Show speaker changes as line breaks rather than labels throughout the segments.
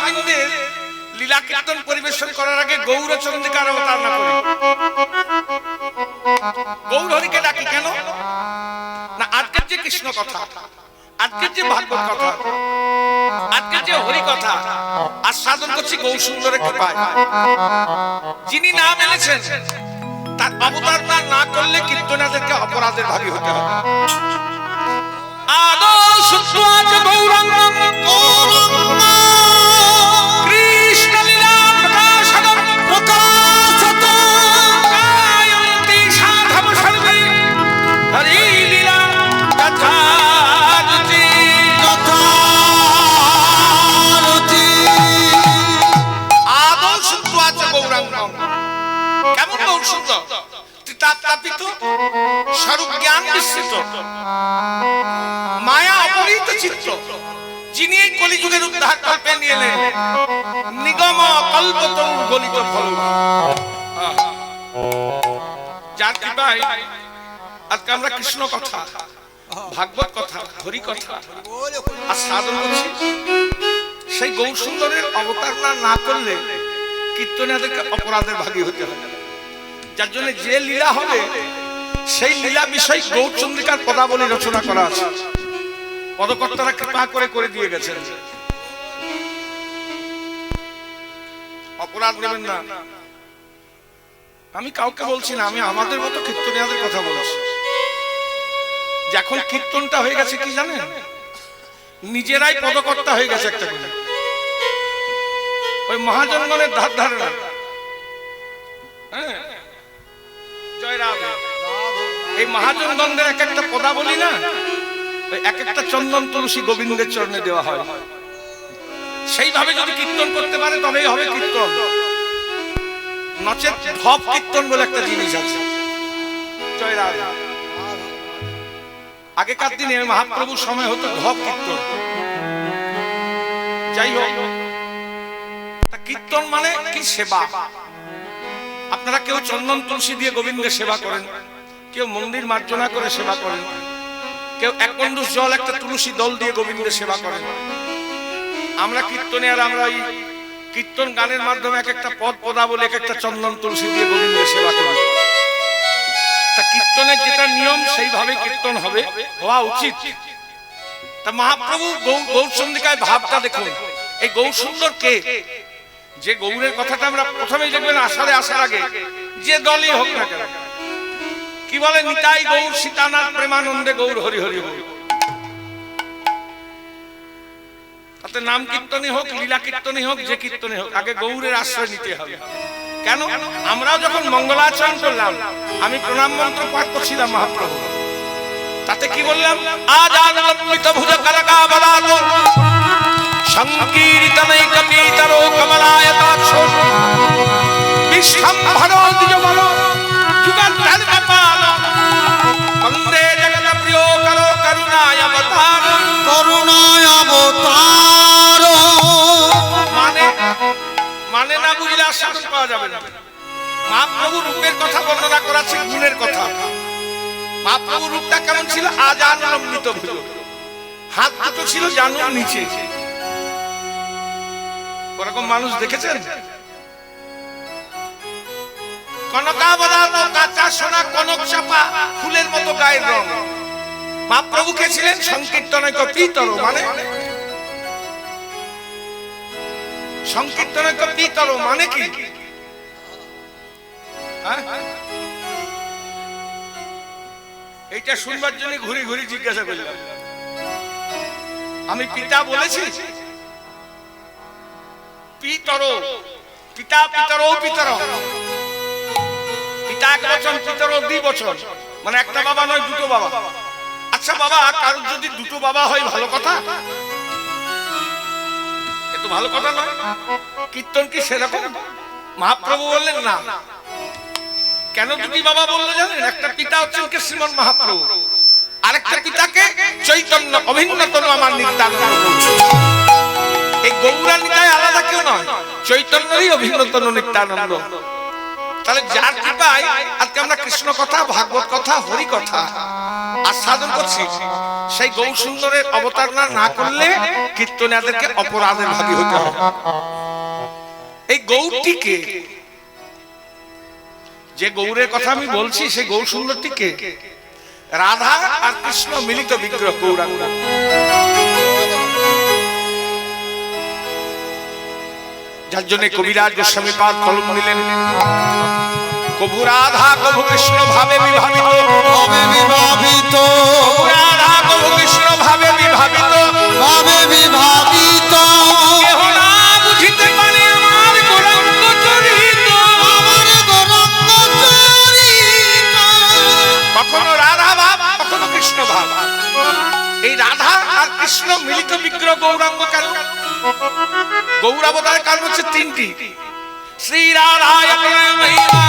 গোবিন্দের লীলা কীর্তন পরিবেশন করার আগে গৌরচন্দ্রিকার অবতারণা করি। গৌর হরিকে ডাকি কেন না, আজকের যে কৃষ্ণ কথা, আজকের যে ভাগবত কথা, আজকের যে হরি কথা আস্বাদন করছি গৌর সুন্দরের কৃপায়। যিনি নাম এনেছেন তার অবতারণা না করলে কীর্তনাদেরকে অপরাধের ভাগী হতে হবে। আদৌ শুদ্ধ আছে গৌরাঙ্গ কৃষ্ণ লীলা প্রকাশন প্রকাশত গায়ন্তি সাধব সর্বে হরি লীলা যথারতি যথারতি। আদৌ শুদ্ধ আছে গৌরাঙ্গ। কেমন গৌর সুন্দর? তাপিত স্বরূপ জ্ঞান বিস্তৃত, মায়া অপহৃত চিত্ত, যিনি এই কলিযুগের উদ্ধার কল্পে নিয়ে এলেন নিগম কল্পতরু গলিত ফল। যার কৃপায় আজকে আমরা কৃষ্ণ কথা, ভাগবত কথা, হরি কথা আর সাধন করছি। সেই গৌর সুন্দরের অবতারণা না করলে কীর্তনীয়দেরকে অপরাধের ভাগী হতে হবে। যার জন্য যে লীলা হবে সেই লীলা বিষয় গৌরচন্দ্রিকার পদাবলী রচনা করা আছে। পদকর্তারা কৃপা করে করে দিয়ে গেছেন। অপরাধ নেবেন না। আমি কাউকে বলছি না, আমি আমাদের মতো কীর্তনীয়দের কথা বলছি। যখন কীর্তনটা হয়ে গেছে কি জানেন, নিজেরাই পদকর্তা হয়ে গেছে একটা করে। ওই মহাজনগণের ধার ধারে না। এই মহাজনগণদের এক একটা পদাবলী না, এক একটা চন্দন তুলসী গোবিন্দের চরণে দেওয়া হয়। সেইভাবে যদি কীর্তন করতে পারে তবেই হবে কীর্তন, নচেত ঢপ কীর্তন বলে একটা জিনিস আছে। জয় রাধা। আগেকার দিনে মহাপ্রভুর সময় হতো ঢপ কীর্তন। যাই হোক, কীর্তন মানে কি? সেবা। আপনারা কেউ চন্দন তুলসী দিয়ে গোবিন্দের সেবা করেন, কেউ মন্দির মার্জনা করে সেবা করেন, কেউ এক কন্দুষ জল একটা তুলসী দল দিয়ে গোবিন্দের সেবা করেন। আমরা কীর্তনে আর আমরা এই কীর্তন গানের মাধ্যমে এক একটা পদ পদাবলী এক একটা চন্দন তুলসী দিয়ে গোবিন্দের সেবা করি। তা কীর্তনের যেটা নিয়ম সেইভাবে কীর্তন হবে, হওয়া উচিত। তা মহাপ্রভু গৌরচন্দ্রিকায় ভাবটা দেখুন। এই গৌর সুন্দর কে? যে গৌরের কথাটা আমরা প্রথমেই দেখবেন আষাঢ়ে আসার আগে, যে দলই হোক না কেন, কি বলে? নিতাই গৌর সীতানাথ প্রেমানন্দে গৌর হরি হরি বল। তাতে নাম কীর্তনই হোক, লীলা কীর্তনই হোক, যে কীর্তনই হোক, আগে গৌরের আশ্রয় নিতে হবে। কেন? আমরাও যখন মঙ্গলাচরণ করলাম, আমি প্রণাম মন্ত্র পাঠ করছিলাম মহাপ্রভু, তাতে কি বললাম? আজ আনন্দিত ভুজ কালকা বলালো সংকীর্তনৈ কপিতরো কমলায়তাক্ষ বিশ্বম্ভরো দ্বিজবলো যুগান্তর কপাল বন্দে জগৎ প্রিয় করো করুণায় অবতার। করুণায় অবতার মানে না বুঝলে আস্বাদন পাওয়া যাবে না। মহাপ্রভু রূপের কথা বর্ণনা করাছে, গুণের কথা। মহাপ্রভু রূপটা কেমন ছিল? আজ আনন্দিত ভুজ, হাত দুটো ছিল জানুর নিচে। ওরকম মানুষ দেখেছেন? কনকাবদাত কাঁচা সোনা কনক চাপা ফুলের মতো গায়ের রং। মহাপ্রভু কে ছিলেন? সংকীর্তনৈ কপিতর, মানে সংকীর্তনৈ কপিতর মানে কি? এইটা শুনবার জন্য ঘুরি ঘুরি জিজ্ঞাসা করলাম। আমি পিতা বলেছি? পিতর, পিতা পিতর পিতর, পিতা এক বচন, পিতর দুই বচন, মানে একটা বাবা নয়, দুটো বাবা। আচ্ছা বাবা, কারোর যদি দুটো বাবা হয় ভালো কথা? এ তো ভালো কথা নয়। কীর্তন কি সেরকম? মহাপ্রভু বললেন না। কেন দুটি বাবা বললো জানেন? একটা পিতা হচ্ছেন কে? শ্রীমন মহাপ্রভু। আরেকটা পিতাকে চৈতন্য অভিন্নতম আমার নিত্যানন্দ। এই গৌরা নিতাই আলাদা কেউ নয়, চৈতন্যই অভিন্নতম নিত্যানন্দ। তাহলে যার কৃপায় আজকে আমরা কৃষ্ণ কথা, ভাগবত কথা, হরি কথা আস্বাদন করছি, সেই গৌর সুন্দরের অবতারণা না করলে কীর্তনীয়াদেরকে অপরাধের ভাগী হতে হবে। এই গৌরটিকে, যে গৌরের কথা আমি বলছি, সেই গৌর সুন্দরটিকে রাধা আর কৃষ্ণ মিলিত বিগ্রহ গৌরাঙ্গ। যার জন্য কবিরাজ গোস্বামী পাদ কলম দিলেন, কবু রাধা কবু কৃষ্ণ ভাবে বিভাবিত,
ভাবে বিভাবিত,
কবু রাধা কবু কৃষ্ণ ভাবে বিভাবিত,
ভাবে বিভাবিত,
কেহ না বুঝিতে পারে আমার গৌরাঙ্গ চরিত,
আমার গৌরাঙ্গ চরিত।
কখনো রাধা ভাব, কখনো কৃষ্ণ ভাব। এই রাধা আর কৃষ্ণ মিলিত বিগ্রহ গৌরাঙ্গ কেন? গৌরাবতারের কারণ হচ্ছে তিনটি। শ্রী রাধায় মহিমা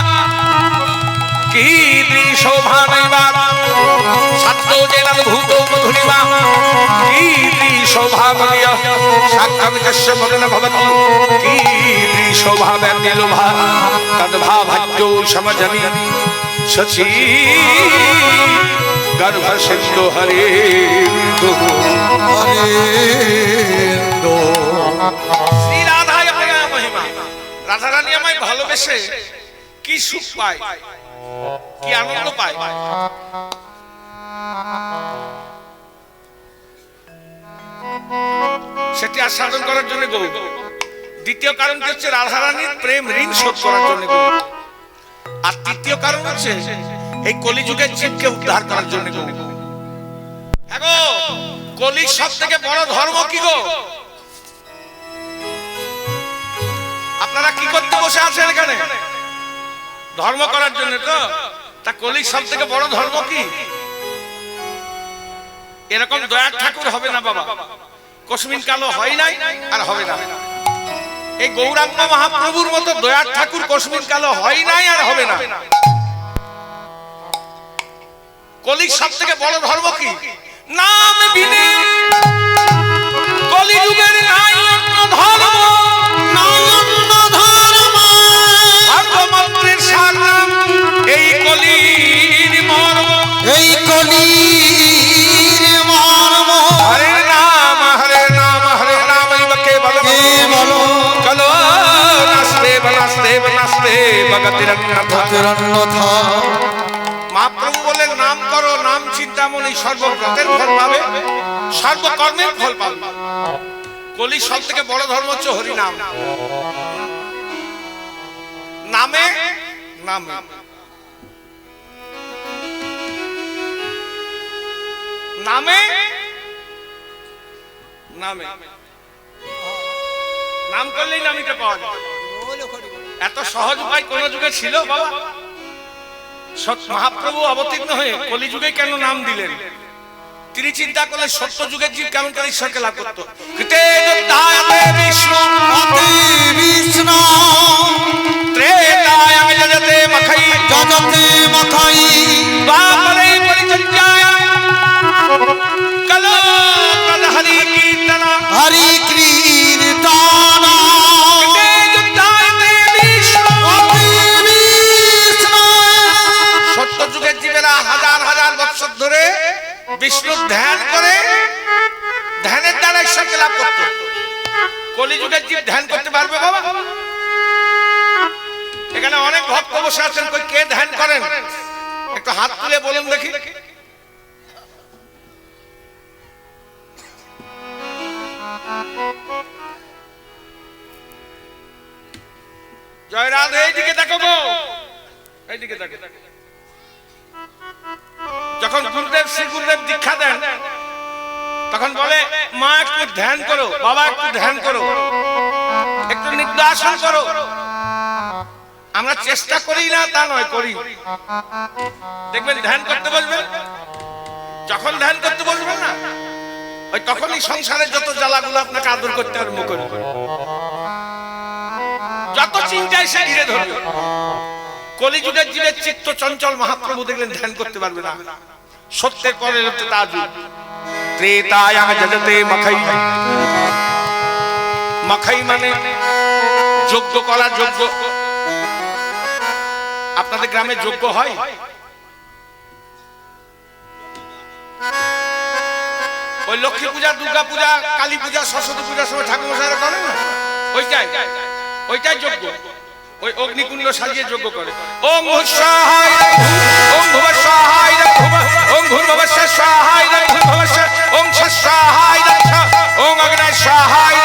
কীর্তি শোভা নৈবা, সত্য জেলাল ভূত মধুরিমা কীর্তি শোভা মনিয়া, সাক্ষাৎ কশ্য মদন ভবতি কীর্তি শোভা ব্যতিলোভা, তদ্ভাভাজ্য সমজনি সচি গর্ভ সিন্ধু হরে দো
হরে দো।
শ্রী রাধায় মহিমা, রাধা রানী আমায় ভালোবেসে কি সুখ পায়, কি আনন্দ পায়। সেটি আস্বাদন করার জন্য গৌ। দ্বিতীয় কারণ হচ্ছে রাধা রানীর প্রেম ঋণ শোধ করার জন্য গৌ। আর তৃতীয় কারণ হচ্ছে এই কলিযুগের জীবকে উদ্ধার করার জন্য গৌ। হ্যাঁ গো, কলির সব থেকে বড় ধর্ম কি গো? আপনারা কি করতে বসে আছেন এখানে? ধর্ম করার জন্য তো। তা কলির সব থেকে বড় ধর্ম কি? এরকম দয়ার ঠাকুর হবে না বাবা, কসমিন কালো হয় নাই আর হবে না। এই গৌরাঙ্গ মহাপ্রভুর মতো দয়ার ঠাকুর কসমিন কালো হয় নাই আর হবে না। কলির সব থেকে বড় ধর্ম কি? নাম বিনে কলিযুগের নাই অন্য ধর্ম,
নাই অন্য ধর্ম,
ধর্মমন্ত্রের সার নাম এই কলির মর্ম,
এই কলির মর্ম।
হরে নাম হরে নাম হরে নাম কেবল
কেবল
কলো নাস্তে বনাস্তে বনাস্তে ভগতিরন্নথ।
অন্যথা।
মহাপ্রভু বলেন নাম করো, নাম চিন্তামণি সর্বব্রতের ফল পাবে, সর্বকর্মের ফল পাবে। কলির সব থেকে বড় ধর্ম হচ্ছে হরিনাম। নামে নামে নামে নামে নাম করলেই নামিতে পাওয়া যায়। এত সহজ উপায় কোন যুগে ছিল বাবা? মহাপ্রভু অবতীর্ণ হয়ে কলিযুগে কেন নাম দিলেন? তিনি চিন্তা করলেন সত্য যুগের জীব কেমন করে ঈশ্বরকে লাভ করতো। বিষ্ণু
বিষ্ণু
ত্রেতায় জগতে মখাই,
জগতে মখাই,
দ্বাপরে পরিচর্যায় কলো তদ হরি কীর্তন,
হরি কীর্তন,
সত্য যুগের জীবেরা হাজার হাজার বছর ধরে বিষ্ণু ধ্যান করে, ধ্যানের দ্বারা ঈশ্বরকে লাভ করত। কলিযুগের জীব ধ্যান করতে পারবে বাবা? এখানে অনেক ভক্ত বসে আছেন, কই কে ধ্যান করেন? একটু হাত তুলে বলুন দেখি। জয় রাধে, এইদিকে দেখো গো, এইদিকে দেখো। যখন গুরুদেব শ্রী গুরুদেব দীক্ষা দেন তখন বলে মা একটু ধ্যান করো, বাবা একটু ধ্যান করো, একটু নির্বাসন করো। আমরা চেষ্টা করি না তা নয়, করি। দেখবেন ধ্যান করতে বলবেন, যখন ধ্যান করতে বলবেন না ওই তখনই সংসারের যত জ্বালাগুলো আপনাকে আদর করতে আরম্ভ করবে, যত চিন্তায় সে ঘিরে ধরবে। কলিযুগের জীবের চিত্ত চঞ্চল, মহাপ্রভু দেখলেন ধ্যান করতে পারবে না। সত্যের পরে হচ্ছে তা যুগ। ত্রেতায় জগতে মখাই, মখাই মানে যোগ্য করা, যোগ্য আপনাদের গ্রামে যজ্ঞ হয়? ওই লক্ষ্মী পূজা, দুর্গা পূজা, কালী পূজা, সরস্বতী পূজার সময় ঠাকুর মশাইরা করে না, ওইটাই যজ্ঞ। ওই অগ্নিকুণ্ড সাজিয়ে যজ্ঞ করে। ওম সহায় ওম ভুব সহায় ওম ভূর্ভুব সহায় ভূর্ভুব ওম সহায় ওম অগ্নি সহায়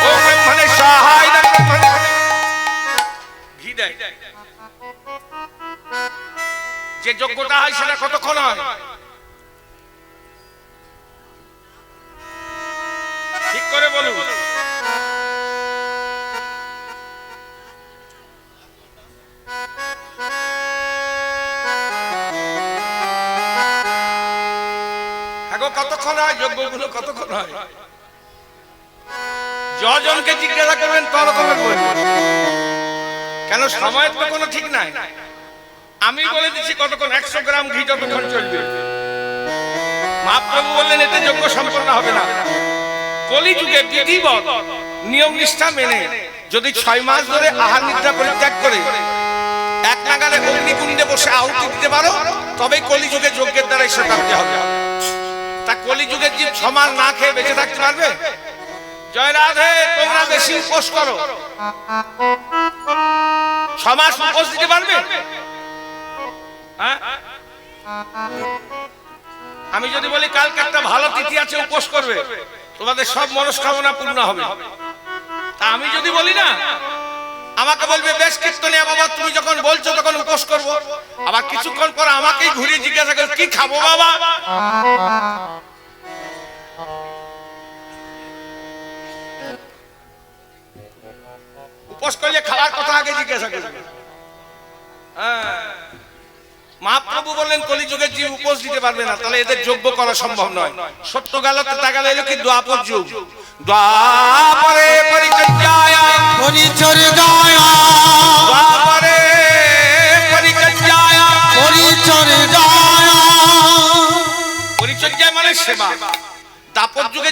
ওম ব্রহ্মণে সহায় ঘি দেয়। যে যজ্ঞটা হয় সেটা কতক্ষণ হয়? ঠিক করে বলুন। কতক্ষণ হয় যজ্ঞগুলো? কতক্ষণ হয়? যজনকে জিজ্ঞাসা করবেন তো রকমের বলবেন, কেন সময়ের তো কোনো ঠিক নাই। আমি বলে দিচ্ছি কতক্ষণ। 100 গ্রাম ঘি যতক্ষণ চলবে। মহাপ্রভু বললেন এতে যজ্ঞ সম্পন্ন হবে না। কলিযুগে বিধিবৎ নিয়ম নিষ্ঠা মেনে যদি 6 মাস ধরে আহার নিদ্রা পরিত্যাগ করে এক নাগারে অগ্নিকুণ্ডে বসে আহুতি দিতে পারো, তবে কলিযুগে যজ্ঞের দ্বারা ঈশ্বর প্রাপ্তি হবে। তা কলিযুগের জীব 6 মাস না খেয়ে বেঁচে থাকতে পারবে? জয় রাধে। তোমরা বেশি উপোস করো, 6 মাস উপোস দিতে পারবে? আমি যদি বলি কালকে একটা ভালো তিথি আছে, উপোস করবে, তোমাদের সব মনস্কামনা পূর্ণ হবে। তা আমি যদি বলি না, আমাকে বলবে বেশ কীর্তনিয়া বাবা তুমি যখন বলছো তখন উপোস করব। আবার কিছুক্ষণ পর আমাকেই ঘুরিয়ে জিজ্ঞাসা করে কি খাবো বাবা? উপোস করলে খাওয়ার কথা আগে জিজ্ঞাসা করবে। মহাপ্রভু বললেন কলিযুগের জীব উপোস দিতে পারবে না, তাহলে এদের যজ্ঞ করা সম্ভব নয়। সত্য গেল তা গেল, এলো কি দ্বাপর যুগ। দ্বাপরে পরিচর্যায়
পরিচর্যায়
দ্বাপরে পরিচর্যায় পরিচর্যায় মানে সেবা। দ্বাপর যুগে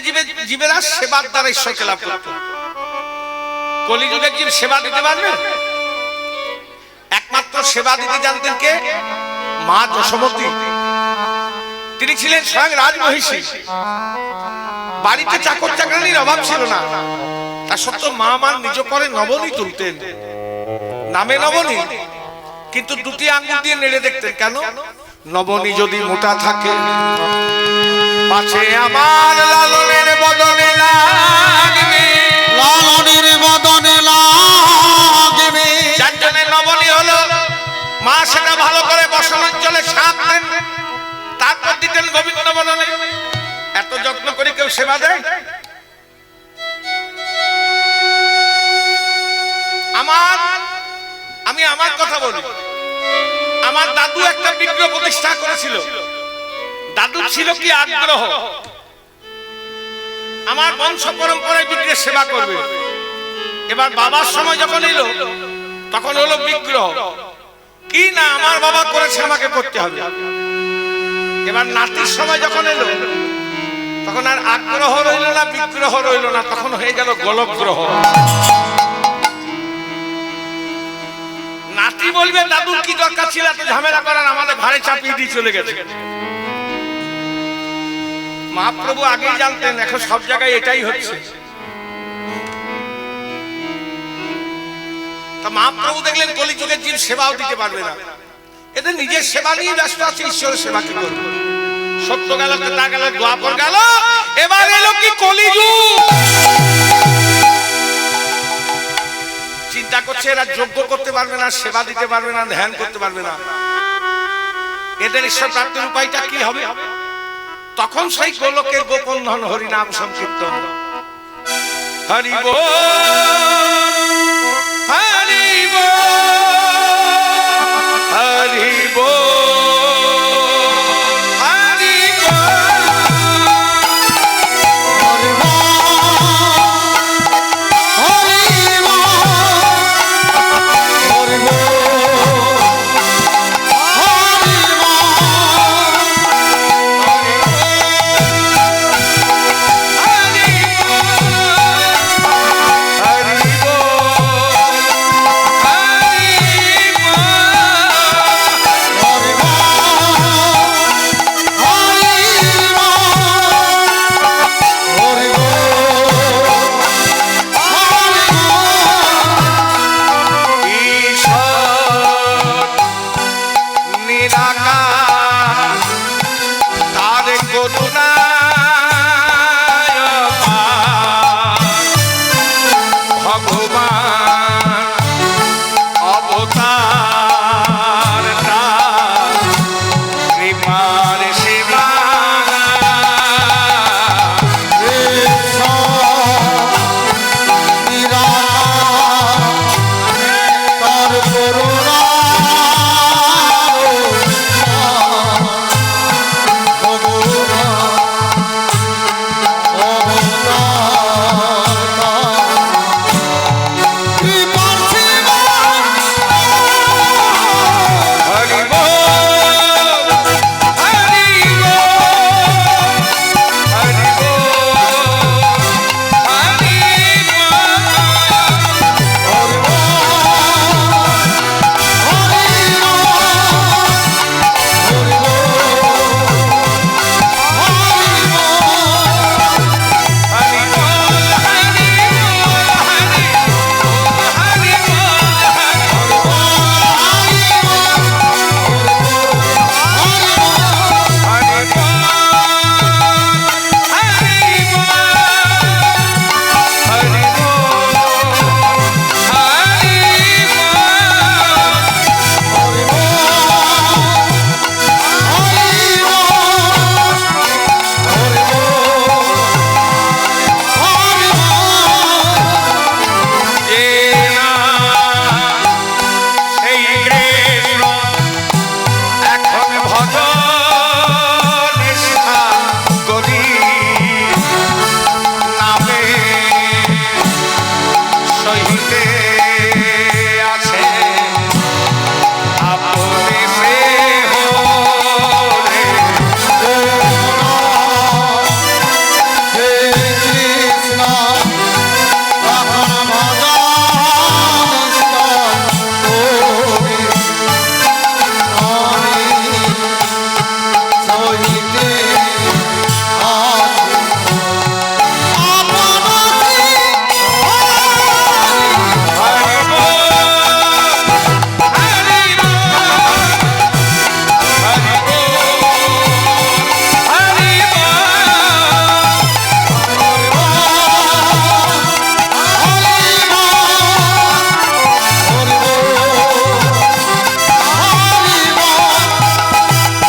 জীবেরা সেবার দ্বারা ঈশ্বরকে লাভ করত। কলিযুগের জীব সেবা দিতে পারবে? একমাত্র সেবা দিতে জানতেন কে? মা যশোমতী। তিনি ছিলেন স্বয়ং রাজমহিষী। বাড়িতে চাকর চাকরানির অভাব ছিল না, তা সত্ত্বেও মা মান নিজ করে নবনী তুলতেন, নামে নবনী, কিন্তু 2টি আঙ্গুল দিয়ে নেড়ে দেখতেন। কেন? নবনী যদি মোটা থাকে পাছে আমার লালনের বদনে লাগবে,
লালনের বদনে লাগবে।
যার জন্য নবনী হলো মা সেটা ভালো করে বসনাঞ্চলে ছাঁকতেন, তারপর দিতেন গোবিন্দ বদনে। এত যত্ন করে কেউ সেবা দেয়? আমি আমার কথা বলি। আমার দাদু একটা বিগ্রহ প্রতিষ্ঠা করেছিল। দাদু ছিল কি আগ্রহ, আমার বংশ পরম্পরায় বিগ্রহের সেবা করবে। এবার বাবার সময় যখন এলো তখন হলো বিগ্রহ কি না আমার বাবা করেছে আমাকে করতে হবে। এবার নাতির সময় যখন এলো তখন আর আগ্রহ রইল না, বিগ্রহ রইল না, তখন হয়ে গেল গোলকগ্রহ। নাতি বলবে দাদুর কি দরকার ছিল এত ঝামেলা করার, আমাদের ঘরে চাপিয়ে দিয়ে চলে গেছে। মহাপ্রভু আগেই জানতেন এখন সব জায়গায় এটাই হচ্ছে। তা মহাপ্রভু দেখলেন কলিযুগের জীব সেবাও দিতে পারবে না, এদের নিজের সেবা নিয়ে ব্যস্ত আছে, ঈশ্বরের সেবা কি করবে? সত্য গেল তা গেল, দ্বাপর গেল, এবার এলো কি কলিযুগ। চিন্তা করছে এরা যজ্ঞ করতে পারবে না, সেবা দিতে পারবে না, ধ্যান করতে পারবে না, এদের ঈশ্বর প্রাপ্তির উপায়টা কি হবে? তখন সেই গোলকের গোপন ধন হরিনাম সংকীর্তন। হরি বল হরি বল হরি বল জগতে আছে আপনি সে হরে
হে কৃষ্ণ তখন ভজন করি আমি সহিতে আছি আপনাকে
হরি বল হরি বল হরি বল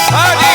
হরি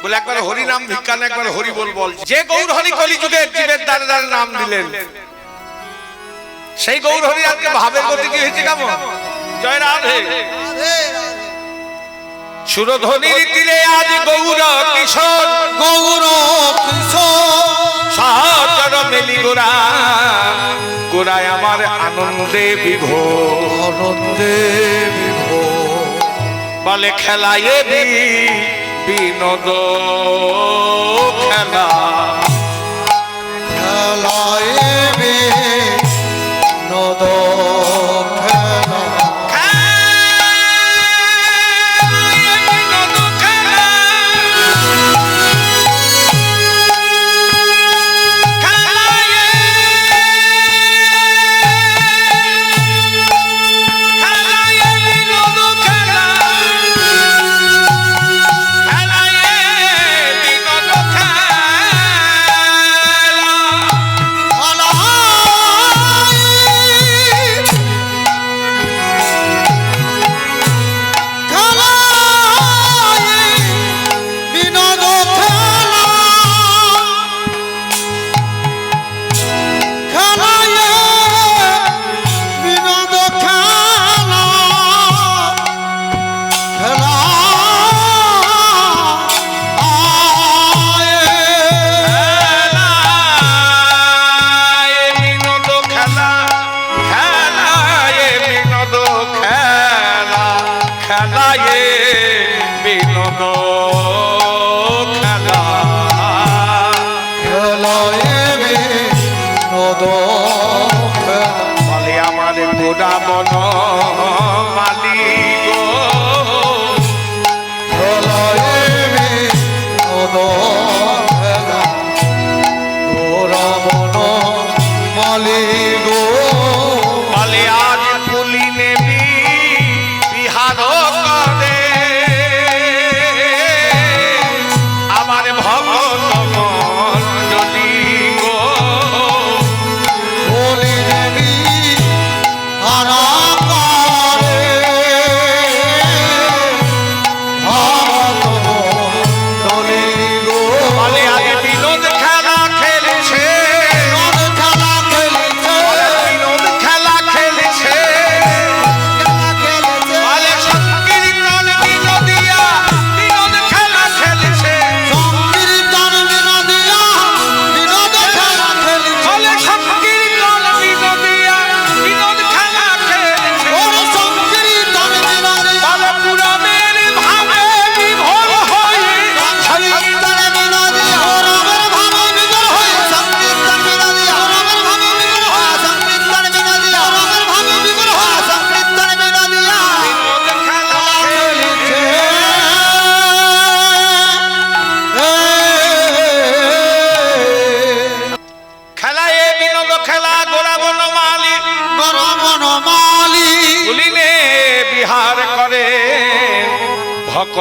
বলে একবার হরি নাম ভিক্ষান একবার হরি বল বল যে গৌর হরি কলি যুগে জীবের দ্বারে দ্বারে নাম দিলেন সেই গৌর হরি আজকে ভাবের গতি কি হয়েছে কেমন জয় রাধে সুরধ্বনির তীরে আজ গৌর কিশোর
গৌর কিশোর
সহচর মেলি গোরা গোরায় আমার আনন্দে বিভোর
আনন্দে বিভোর
বলে খেলায় বিনোদ খেলা
খেলায় বিনোদ খেলা
মন মালি গো বলে আজ পুলি নেবি বিহার করে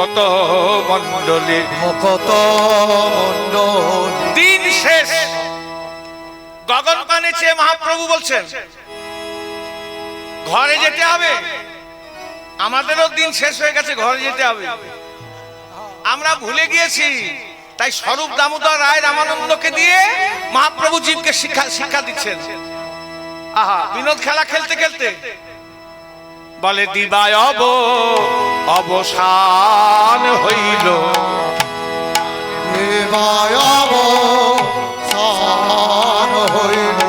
ভকত মণ্ডলী।
ভকত মণ্ডলী
দিন শেষ, গগন পানে চেয়ে মহাপ্রভু বলছেন ঘরে যেতে হবে, আমাদেরও দিন শেষ হয়ে গেছে, ঘরে যেতে হবে। আমরা ভুলে গিয়েছি, তাই স্বরূপ দামোদর রায় রামানন্দকে দিয়ে মহাপ্রভু জীবকে শিক্ষা দিচ্ছেন। আহা, বিনোদ খেলা খেলতে খেলতে বলে দিবায় অবসান হইল,
দেবায় অবসান হইল,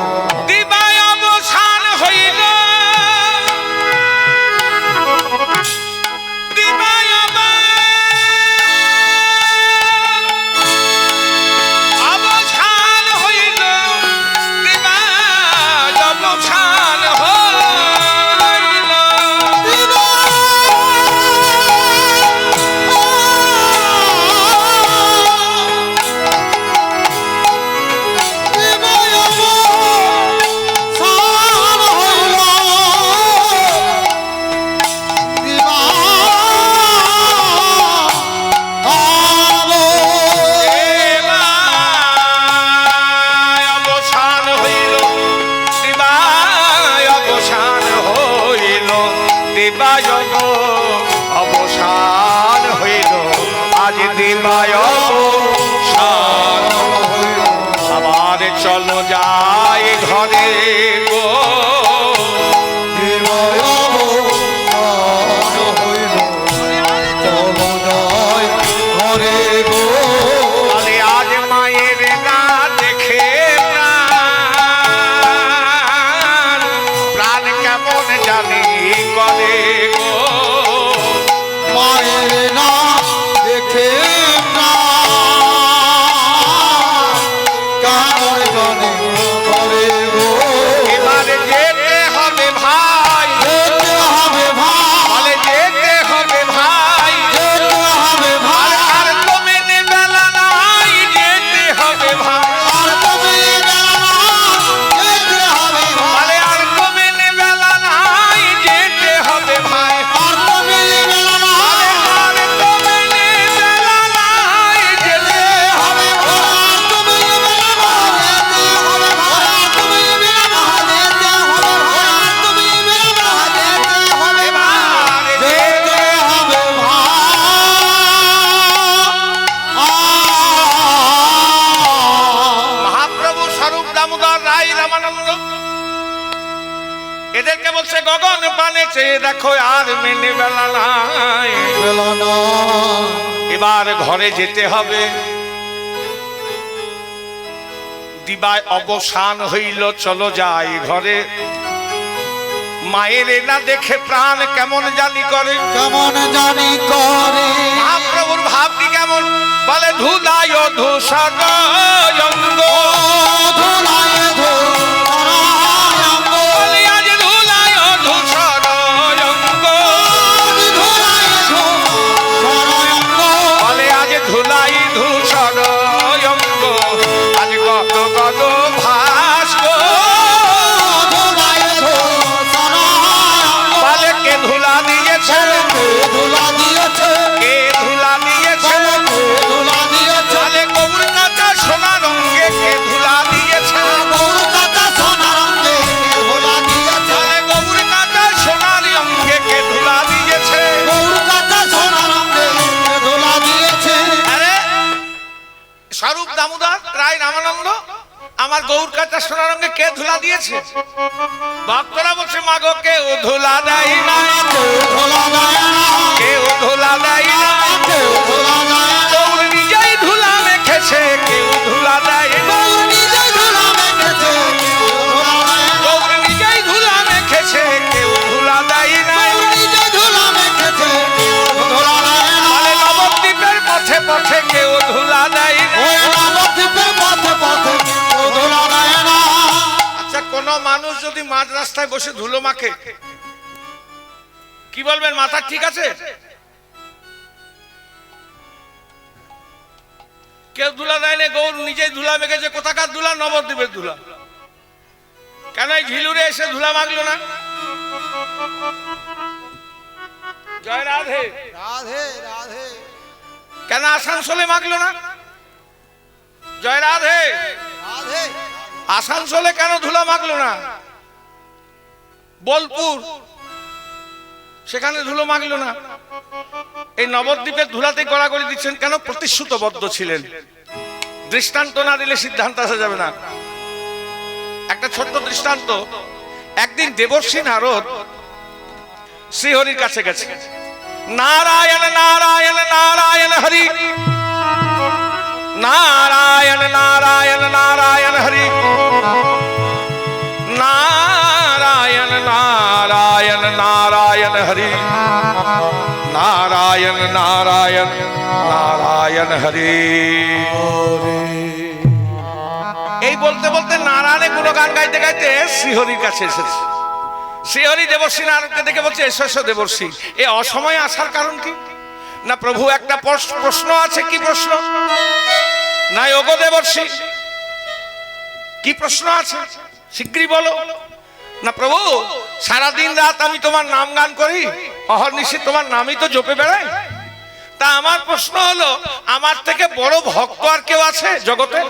দিবায় অবসান হইল, দিবায় অবসান হইল, দিবায় অবসান হইল। অবসান হইল, আজ দিবায় অবসান হইল, আবার চলো যাই ঘরে গো,
দেবায় অবসান হইল, চলো যাই ঘরে গো।
আরে আজ মায়ের না দেখে প্রাণ কেমন জানি করে গো,
মায়ের না দেখে কেমন জানি করে গো।
এবারে যেতে হবে ভাই,
যেতে হবে ভাই,
বলে যেতে হবে ভাই,
যেতে হবে ভাই,
আর তো মেনে বেলা নাই, যেতে হবে ভাই,
আর তুমি বেলা না, যেতে হবে ভাই,
বলে আর তো মেনে বেলা নাই, যেতে হবে ভাই,
আর তুমি বেলা না,
বলে আর তো মেনে বেলা নাই, যেতে
হবে ভাই, আর তুমি বেলা না, যেতে হবে ভাই, আর তুমি বেলা না, যেতে হবে ভাই, আর তুমি বেলা না, যেতে হবে ভাই, যেতে হবে ভাই।
মহাপ্রভু স্বরূপ দামোদর রায় রামানন্দ এদেরকে বলছে গগন পানে চেয়ে দেখো আর মেনে বেলা নাই,
বেলা না,
এবার ঘরে যেতে হবে, দিবায় অবসান হইল, চলো যাই ঘরে, মায়ের না দেখে প্রাণ কেমন জানি করে।
কেমন জানি করে,
মহাপ্রভুর ভাবটি কেমন, বলে ধুলায় ধূসর অঙ্গ,
ধুলায় ধুলায় অঙ্গ,
বলে আজ ধুলায় ধূসর অঙ্গ,
ধুলায় ধুলায় অঙ্গ,
বলে আজ ধুলাই ধূসর অঙ্গ, আজ কত কত ভাস্কর,
ধুলায় ধুলায় অঙ্গ,
বলে কে ধুলা দিয়েছে,
ধুলা দিয়েছে,
কে ধুলা দিয়েছে,
ধুলা দিয়েছে,
বলে গৌর কাকা সোনা রঙে কে ধুলা দিয়েছে,
গৌর কাটা সোনা রঙে ধুলা দিয়েছে,
বলে গৌর কাকা সোনার রঙে কে ধুলা দিয়েছে।
গৌর কাটা সোনা রঙে ধুলা দিয়েছে।
আরে স্বরূপ দামোদর রায় রামানন্দ আমার গৌর কাটা সোনা রঙে কে ধুলা দিয়েছে? ভক্তরা বলছে মাগো কেউ ধুলা দেয় না,
ধুলা দেয় না,
কেউ ধুলা দেয় না,
কেউ ধুলা দেয় না,
গৌর নিজেই ধুলা মেখেছে, কেউ ধুলা দেয় না,
গৌর নিজে ধুলা মেখেছে, কেউ ধুলা দেয় না,
গৌর নিজেই ধুলা মেখেছে, কেউ ধুলা দেয় না।
গৌর নিজে ধুলা মেখেছে, কেউ ধুলা দেয় না।
বলে নবদ্বীপের পথে পথে কেউ ধুলা দেয় না।
ওই নবদ্বীপের পথে পথে কেউ ধুলা দেয় না।
আচ্ছা, কোন মানুষ যদি মাঝ রাস্তায় বসে ধুলো মাখে কি বলবেন, মাথা ঠিক আছে? কেউ ধুলা দেয় না, গৌর নিজেই ধুলা মেখেছে। কোথাকার ধুলা? নবদ্বীপের ধুলা। কেন এই ঝিলুরে এসে ধুলা মাখলো না? জয় রাধে।
রাধে রাধে
কেন আসানসোলে মাগলো না? জয় রাধে।
রাধে
আসানসোলে কেন ধুলা মাগলো না? বোলপুর সেখানে ধুলো মাগলো না। এই নবদ্বীপের ধুলাতে গড়াগড়ি দিচ্ছেন কেন? প্রতিশ্রুতবদ্ধ ছিলেন। দৃষ্টান্ত না দিলে সিদ্ধান্ত আসা যাবে না। একটা ছোট্ট দৃষ্টান্ত। একদিন দেবর্ষী নারদ শ্রীহরির কাছে গেছে। নারায়ণ নারায়ণ নারায়ণ হরি, নারায়ণ নারায়ণ নারায়ণ হরি, নারায়ণ নারায়ণ নারায়ণ হরি, নারায়ণ নারায়ণ নারায়ণ হরি। এই বলতে বলতে নারায়ণের গুণগান গাইতে গাইতে শ্রীহরির কাছে এসেছে। শ্রীহরি দেবর্ষী নারদকে দেখে বলছে, এসো এসো দেবর্ষী, এ অসময়ে আসার কারণ কি? না প্রভু একটা প্রশ্ন আছে। কি প্রশ্ন? না ওগো দেবর্ষী, কি প্রশ্ন আছে শীঘ্রই বলো। না প্রভু, সারাদিন রাত আমি তোমার নাম গান করি, অহর্নিশি তোমার নামই তো জপে বেড়াই। তা আমার প্রশ্ন হলো, আমার থেকে বড় ভক্ত আর কেউ আছে জগতে?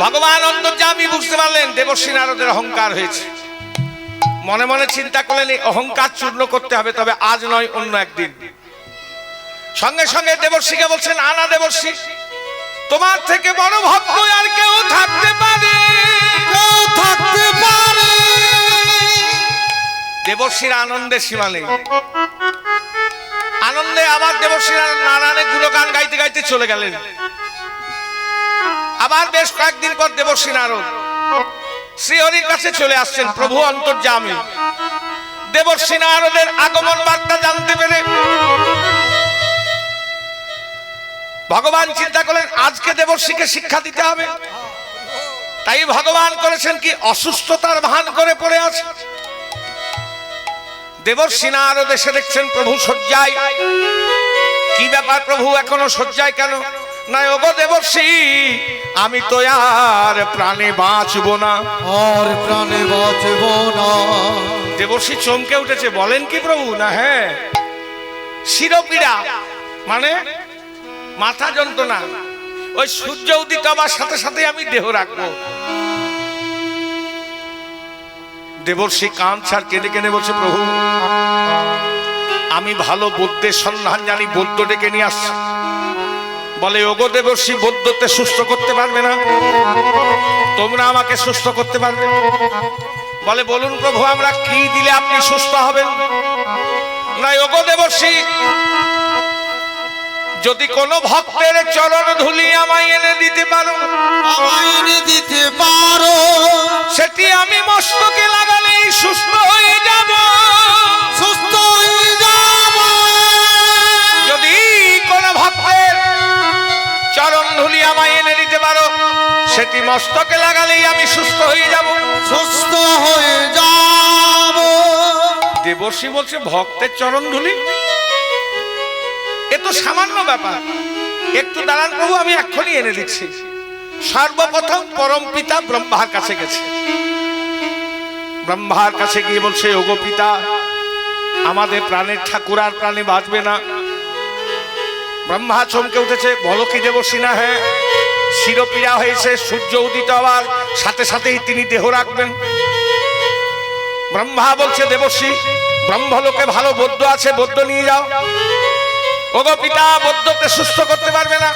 ভগবান অন্তর্যামী বুঝতে পারলেন দেবর্ষী নারদের অহংকার হয়েছে। মনে মনে চিন্তা করলেন এই অহংকার চূর্ণ করতে হবে, তবে আজ নয় অন্য একদিন। সঙ্গে সঙ্গে দেবর্ষীকে বলছেন, আনা দেবর্ষী, তোমার থেকে বড় ভক্ত আর কেউ থাকতে পারে?
কেউ থাকতে পারে?
দেবর্ষীর আনন্দে সীমা নেই। আনন্দে আবার দেবর্ষী নারায়ণের গুণগান গাইতে গাইতে চলে গেলেন। আবার বেশ কয়েকদিন পর দেবর্ষী নারদ শ্রীহরির কাছে চলে আসছেন। প্রভু অন্তর্যামী। দেবর্ষী নারদের আগমন বার্তা জানতে পেরে ভগবান চিন্তা করলেন আজকে দেবর্ষীকে শিক্ষা দিতে হবে। তাই ভগবান করেছেন কি, অসুস্থতার ভান করে পড়ে আছে। দেবর্ষী নারদ এসে দেখছেন প্রভু শয্যায়। কি ব্যাপার প্রভু, এখনো শয্যায় কেন? না ওগো দেবর্ষী, আমি তো আর প্রাণে বাঁচব না।
আর প্রাণে বাঁচব না।
দেবর্ষী চমকে উঠেছে। বলেন কি প্রভু? না হ্যাঁ, শিরপীড়া মানে মাথা যন্ত্রণা। ওই সূর্য উদিত হবার সাথে সাথে আমি দেহ রাখবো। দেবর্ষী কাঁদছে আর কেঁদে কেঁদে বলছে, প্রভু আমি ভালো বৌদ্ধের সন্ধান জানি, বৌদ্ধ ডেকে নিয়ে আসছি। বলে ওগো দেবর্ষী, বৌদ্ধতে সুস্থ করতে পারবে না, তোমরা আমাকে সুস্থ করতে পারবে? বলে বলুন প্রভু, আমরা কি দিলে আপনি সুস্থ হবেন? না ওগো দেবর্ষী, যদি কোনো ভক্তের চরণ ধুলি আমায় এনে দিতে পারো,
আমায় এনে দিতে পারো,
সেটি আমি মস্তকে লাগালেই সুস্থ হয়ে যাব।
সুস্থ হয়ে যাব।
যদি কোনো ভক্তের চরণ ধুলি আমায় এনে দিতে পারো, সেটি মস্তকে লাগালেই আমি সুস্থ হয়ে যাব।
সুস্থ হয়ে যাব।
দেবর্ষী বলছে, ভক্তের চরণ ধুলি এ তো সামান্য ব্যাপার, একটু দাঁড়ান প্রভু, আমি এক্ষুনি এনে দিচ্ছি। সর্বপ্রথম পরম পিতা ব্রহ্মার কাছে গেছে। ব্রহ্মার কাছে গিয়ে বলছে, ওগো পিতা, আমাদের প্রাণের ঠাকুর আর প্রাণে বাঁচবে না। ব্রহ্মা চমকে উঠেছে। বলো কি দেবর্ষী? না হ্যাঁ, শিরপীড়া হয়েছে, সূর্য উদিত হওয়ার সাথে সাথেই তিনি দেহ রাখবেন। ব্রহ্মা বলছে, দেবর্ষী, ব্রহ্মলোকে ভালো বৌদ্ধ আছে, বৌদ্ধ নিয়ে যাও। ওগো পিতা, বৌদ্ধকে সুস্থ করতে পারবে না,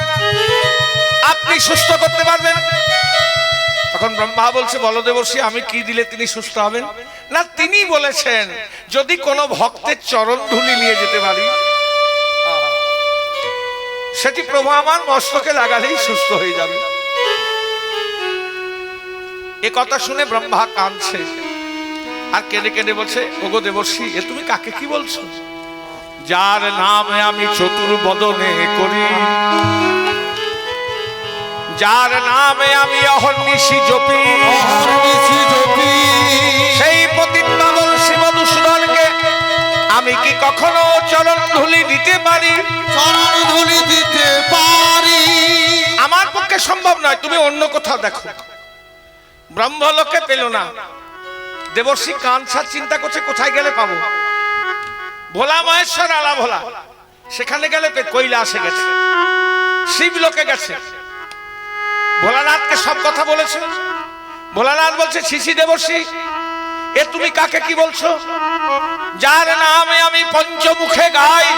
আপনি সুস্থ করতে পারবেন। তখন ব্রহ্মা বলছে, বলো দেবর্ষী, আমি কি দিলে তিনি সুস্থ হবেন? না তিনি বলেছেন, যদি কোনো ভক্তের চরণ ধুলি নিয়ে যেতে পারি, সেটি প্রভু আমার মস্তকে লাগালেই সুস্থ হয়ে যাবে। এ কথা শুনে ব্রহ্মা কাঁদছে আর কেঁদে কেঁদে বলছে, ওগো দেবর্ষী, এ তুমি কাকে কি বলছো? যার নামে আমি চতুর্বদনে করি, যার নামে আমি অহর্নিশি জপি, সেই পতিতপাবন শিবদূষণকে আমি কি কখনো চরণ ধুলি দিতে পারি?
চরণ ধুলি দিতে পারি?
আমার পক্ষে সম্ভব নয়, তুমি অন্য কোথাও দেখো। ব্রহ্মলোকে পেল না, দেবর্ষি কাঞ্চার চিন্তা করছে কোথায় গেলে পাবো। ভোলা মহেশ্বর আলা ভোলা, সেখানে গেলে কৈলাসে গেছে, শিবলোকে গেছে। ভোলানাথকে সব কথা বলেছে। ভোলানাথ বলছে শিশি দেবর্ষি, এ তুমি কাকে কি বলছো? যার নামে আমি পঞ্চমুখে গাই,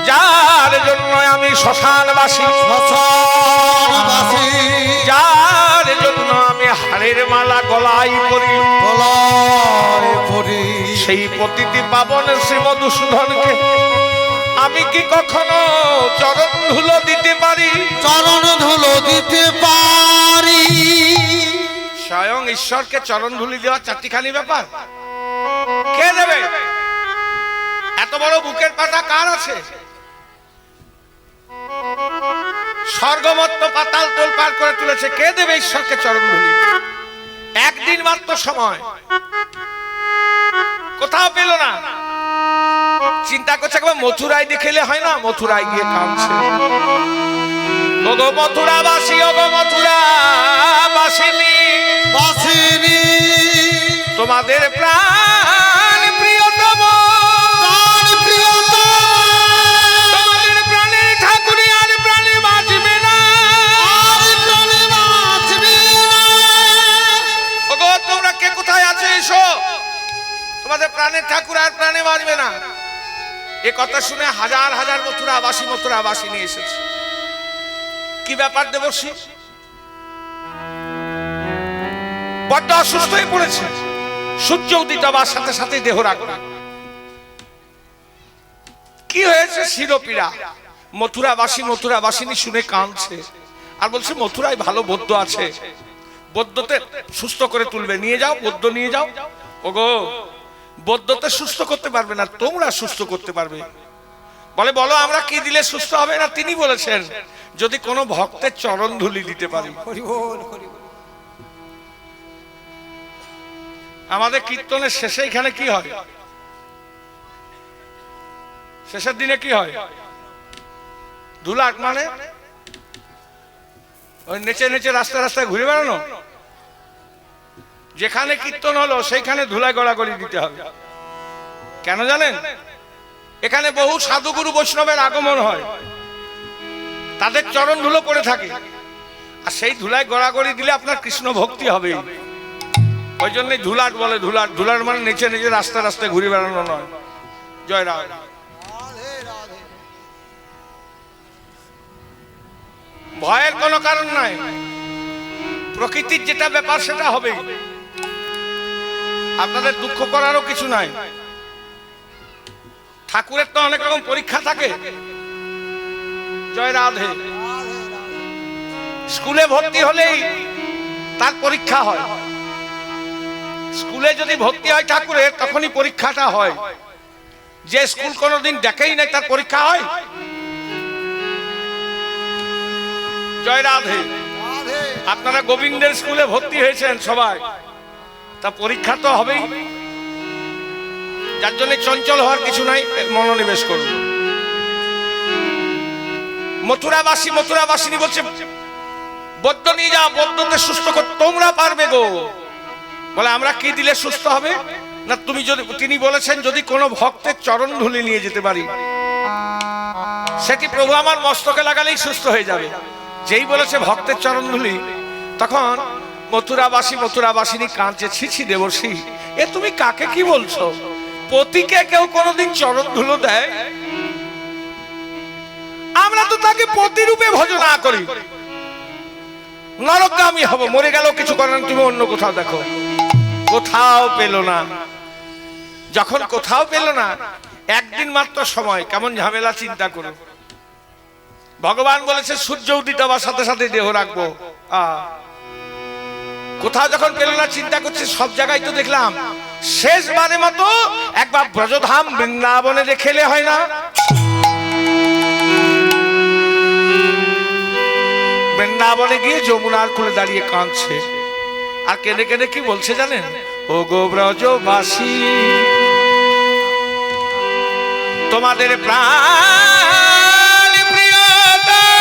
যার জন্য আমি শ্মশানবাসী, যার জন্য আমি হাড়ের মালা গলায় পরি, সেই প্রতিটি পাবন শ্রী মধুসূদনকে আমি কি কখনো চরণ ধুলো দিতে পারি?
চরণ ধুলো দিতে পারি।
স্বয়ং ঈশ্বরকে চরণ ধুলি দেওয়া চারটিখানি ব্যাপার, কে দেবে? এত বড় বুকের পাতা কার আছে? স্বর্গমত্ত পাতাল তোল পার করে তুলেছে, কে দেবে ঈশ্বরকে চরণ ধুলি? একদিন মাত্র সময়, কোথাও পেল না। চিন্তা করছে একবার মথুরায় দেখলে হয় না? মথুরায় গিয়ে কাঁদছে, ওগো মথুরাবাসী, ওগো মথুরাবাসিনী, তোমাদের প্রাণ প্রিয়তম, তোমাদের প্রাণের ঠাকুরই আর প্রাণে বাঁচবে না। ওগো তোমরা কে কোথায় আছো এসো, তোমাদের প্রাণের ঠাকুর আর প্রাণে বাঁচবে না। এ কথা শুনে হাজার হাজার মথুরাবাসী নিয়ে এসেছে। কি ব্যাপার দেবর্ষি? বড্ড অসুস্থ হয়ে পড়েছে, সূর্য উদিত হবার সাথে সাথে দেহ রাখবে। কি হয়েছে? শিরোপীড়া। মথুরাবাসিনী শুনে কাঁদছে আর বলছে মথুরায় ভালো বৌদ্ধ আছে, বৌদ্ধতে সুস্থ করে তুলবে, নিয়ে যাও, বৌদ্ধ নিয়ে যাও। ওগো বৌদ্ধতে সুস্থ করতে পারবে না, তোমরা সুস্থ করতে পারবে। বলে বলো আমরা কি দিলে সুস্থ হবে? না, তিনি বলেছেন যদি কোনো ভক্তের চরণ ধুলি দিতে পারি। আমাদের কীর্তনের শেষে এখানে কি হয়? শেষের দিনে কি হয়? ধুলাট, মানে ওই নেচে নেচে রাস্তায় রাস্তায় ঘুরে বেড়ানো। যেখানে কীর্তন হলো সেইখানে ধুলায় গড়াগড়ি দিতে হবে। কেন জানেন? এখানে বহু সাধুগুরু বৈষ্ণবের আগমন হয়, তাদের চরণ ধুলো পড়ে থাকে, আর সেই ধুলায় গড়াগড়ি দিলে আপনার কৃষ্ণ ভক্তি হবে। ওই জন্যই ধুলাট বলে। ধুলাট মানে নেচে নেচে রাস্তায় রাস্তায় ঘুরে বেড়ানো নয়। জয় রাম। ভয়ের কোনো কারণ নাই, প্রকৃতির যেটা ব্যাপার সেটা হবে, আপনাদের দুঃখ করারও কিছু নাই। ঠাকুরের তো অনেক রকম পরীক্ষা থাকে। জয় রাধে। স্কুলে ভর্তি হলেই তার পরীক্ষা হয়। স্কুলে যদি ভর্তি হয় ঠাকুরের, তখনই পরীক্ষাটা হয়। যে স্কুল কোনোদিন দেখেই নাই তার পরীক্ষা হয়? জয় রাধে। আপনারা গোবিন্দের স্কুলে ভর্তি হয়েছেন সবাই, তা পরীক্ষা তো হবেই। যার জন্য চঞ্চল হওয়ার কিছু নাই, মনোনিবেশ করুন। মথুরাবাসিনী বলছে বৌদ্ধ নিয়ে যাও, বৌদ্ধতে সুস্থ কর, তোমরা পারবে গো। বলে আমরা কি দিলে সুস্থ হবে? না তুমি যদি, তিনি বলেছেন যদি কোনো ভক্তের চরণ ধুলি নিয়ে যেতে পারি, সেটি প্রভু আমার মস্তকে লাগালেই সুস্থ হয়ে যাবে। যেই বলেছে ভক্তের চরণ ধুলি, তখন মথুরাবাসিনী কাঁদছে, ছি দেবর্ষি, এ তুমি কাকে কি বলছো? পতিকে কেউ কোনোদিন চরণ ধুলো দেয়? আমরা তো তাকে পতি রূপে ভজনা করি, নরকগামী হব, মরে গেল কিছু করার, তুমি অন্য কোথাও দেখো। কোথাও পেল না। যখন কোথাও পেল না, একদিন মাত্র সময়, কেমন ঝামেলা চিন্তা করো। ভগবান বলেছে সূর্য উদিত হবার সাথে সাথে দেহ রাখবো। কোথাও যখন পেল না, চিন্তা করছে সব জায়গায় তো দেখলাম, শেষবারের মতো একবার ব্রজধাম বৃন্দাবনে দেখলে হয় না? বৃন্দাবনে গিয়ে যমুনার কূলে দাঁড়িয়ে কাঁদছে, আর কেঁদে কেঁদে কি বলছে জানেন? ও গো ব্রজবাসী, তোমাদের প্রাণ প্রিয়তম,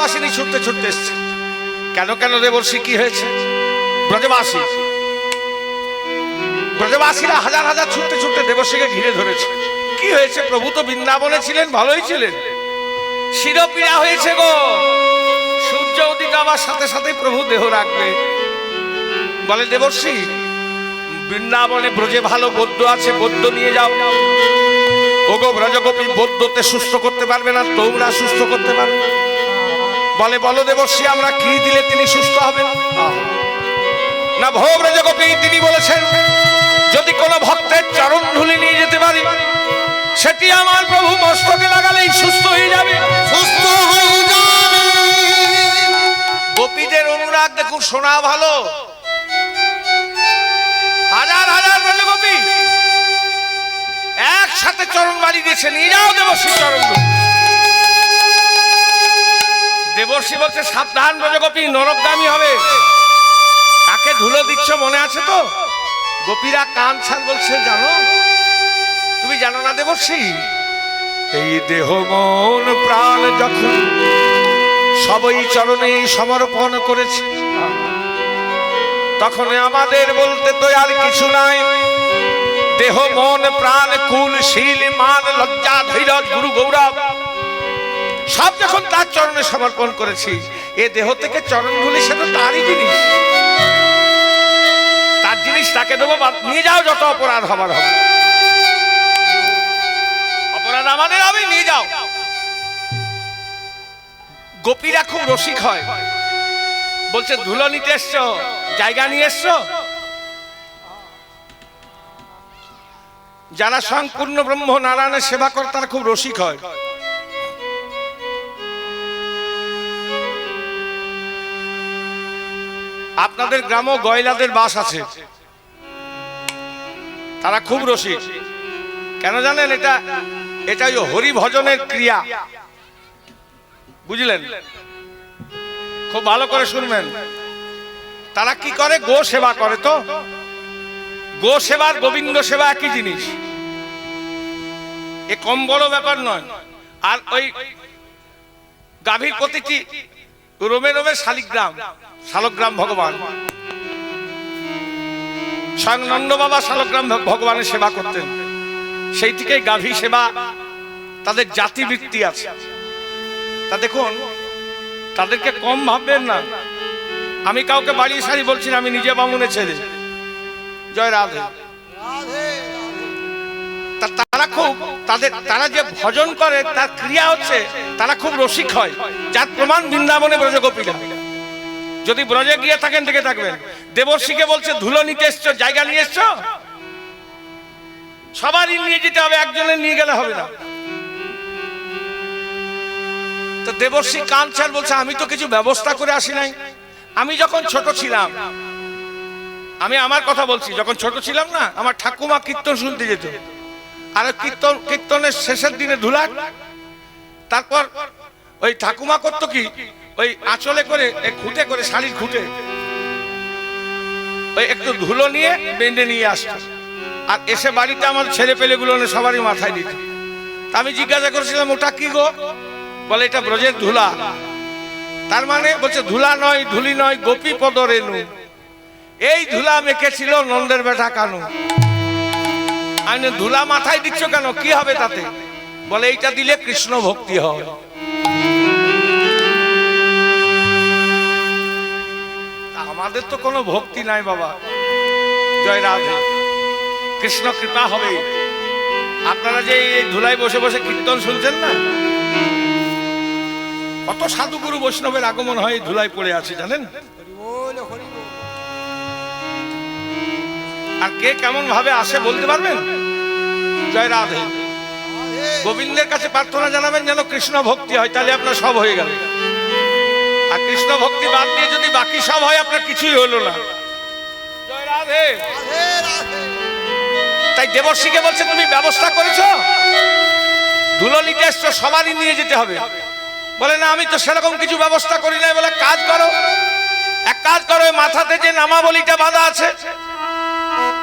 ব্রজবাসিনী ছুটতে ছুটতে এসছে। কেন কেন দেবর্ষি, কি হয়েছে? ব্রজবাসীরা হাজার হাজার ছুটতে ছুটতে দেবর্ষিকে ঘিরে ধরেছে। কি হয়েছে? প্রভু তো বৃন্দাবনে ছিলেন, ভালোই ছিলেন, শিরপীড়া হয়েছে গো। সূর্য উদিত হওয়ার সাথে সাথে প্রভু দেহ রাখবে। বলে দেবর্ষি, বৃন্দাবনে ব্রজে ভালো বৈদ্য আছে, বৈদ্য নিয়ে যাও। ওগো ব্রজগোপী, বৈদ্যতে সুস্থ করতে পারবে না, তোমরা সুস্থ করতে পারবে না। বলে বলো দেবর্ষি, আমরা কি দিলে তিনি সুস্থ হবেন? না ভো ব্রজগোপী, তিনি বলেছেন যদি কোনো ভক্তের চরণ ধুলি নিয়ে যেতে পারি, সেটি আমার প্রভু মস্তকে লাগালেই সুস্থ হয়ে যাবে।
সুস্থ হয়ে যাবে।
গোপীদের অনুরাগ দেখুন, শোনা ভালো। হাজার হাজার ব্রজগোপী একসাথে চরণ বাড়ি দিয়েছে, নিয়ে যাও দেবর্ষি চরণ ধুলি। দেবর্ষি বলছে সাবধান ব্রজগোপী, নরকগামী হবে। কাকে ধুলো দিচ্ছ মনে আছে তো? গোপীরা কান ছাড় বলছে, জানো? তুমি জানো না দেবর্ষি, এই দেহ মন প্রাণ যখন সবই চরণে সমর্পণ করেছে, তখন আমাদের বলতে তো আর কিছু নাই। দেহ মন প্রাণ কুল শীল মান লজ্জা ধৈর্য গুরু গৌরব সব যখন তার চরণে সমর্পণ করেছি, এ দেহ থেকে চরণ ধুলি সে তো তারই জিনিস, তার জিনিস তাকে দেবো। নিয়ে যাও, যত অপরাধ হবার হবে, অপরাধ আমাদের হবে, নিয়ে যাও। গোপীরা খুব রসিক হয়, বলছে ধুলো নিতে এসছো, জায়গা নিয়ে এসছো। যারা সম্পূর্ণ ব্রহ্ম নারায়ণের সেবা করে তারা খুব রসিক হয়। আপনাদের গ্রামও গয়লাদের বাস আছে, তারা খুব রসিক। কেন জানেন? এটা ওই হরি ভজনের ক্রিয়া, বুঝলেন? খুব ভালো করে শুনবেন। তারা কি করে? গো সেবা করে। তো গো সেবা আর গোবিন্দ সেবা একই জিনিস, এ কম বড় ব্যাপার নয়। আর ওই গাভীর প্রতিটি রোমে রোমে শালগ্রাম ভগবান, স্বয়ং নন্দ বাবা শালগ্রাম ভগবানের সেবা করতেন। সেই থেকেই গাভী সেবা তাদের জাতিবৃত্তি আছে। তা দেখুন, তাদেরকে কম ভাববেন না। আমি কাউকে বাড়ি সারি বলছি না, আমি নিজে বামুনের ছেলে। জয় রাধে। তারা যে ভজন করে তার ক্রিয়া হচ্ছে, তারা খুব রসিক হয়, যার প্রমাণ বৃন্দাবনে ব্রজগোপীরা। যদি ব্রজে গিয়ে থাকেন দেখে থাকবেন। দেবর্ষিকে বলছে ধুলো নিতে এসছো, জায়গা নিয়ে এসছো, সবারই নিয়ে যেতে হবে, একজনের নিয়ে গেলে হবে না। তো দেবর্ষি কান ছাড় বলছে আমি তো কিছু ব্যবস্থা করে আসি নাই। আমি যখন ছোট ছিলাম, আমি আমার কথা বলছি, যখন ছোট ছিলাম না, আমার ঠাকুমা কীর্তন শুনতে যেত। আর কীর্তনের শেষের দিনে ধুলাক, তারপর ওই ঠাকুমা করতো কি, ওই আঁচলে করে খুঁটে করে, শাড়ির খুঁটে ওই একটু ধুলো নিয়ে বেঁধে নিয়ে আসতো, আর এসে বাড়িতে আমার ছেলে পেলেগুলো সবারই মাথায় দিত। তা আমি জিজ্ঞাসা করেছিলাম ওটা কি গো? বলে এটা ব্রজের ধুলা। তার মানে বলছে ধুলা নয়, ধুলি নয়, গোপী পদ রেণু। এই ধুলা মেখেছিল নন্দের বেটা কানু। আমি ধুলা মাথায় দিচ্ছ কেন, কি হবে তাতে? বলে এইটা দিলে কৃষ্ণ ভক্তি হয়। আমাদের তো কোনো ভক্তি নাই বাবা। জয় রাধে। কৃষ্ণ কৃপা হবে। আপনারা যে এই ধুলায় বসে বসে কীর্তন শুনছেন না, কত সাধুগুরু বৈষ্ণবের আগমন হয় ধুলায় পড়ে আছে জানেন? আর কে কেমন ভাবে আসে বলতে পারবেন? জয় রাধে। গোবিন্দের কাছে প্রার্থনা জানাবেন যেন কৃষ্ণ ভক্তি হয়, তাহলে আপনার সব হয়ে গেল। আর কৃষ্ণ ভক্তি বাদ দিয়ে যদি বাকি সব হয়, আপনার কিছুই হলো না। জয় রাধে। তাই দেবর্ষিকে বলছে তুমি ব্যবস্থা করেছো, ধুলো নিতে এসছো, সবারই নিয়ে যেতে হবে। বলে না, আমি তো সেরকম কিছু ব্যবস্থা করি নাই। বলে কাজ করো, এক কাজ করো, মাথাতে যে নামাবলিটা বাঁধা আছে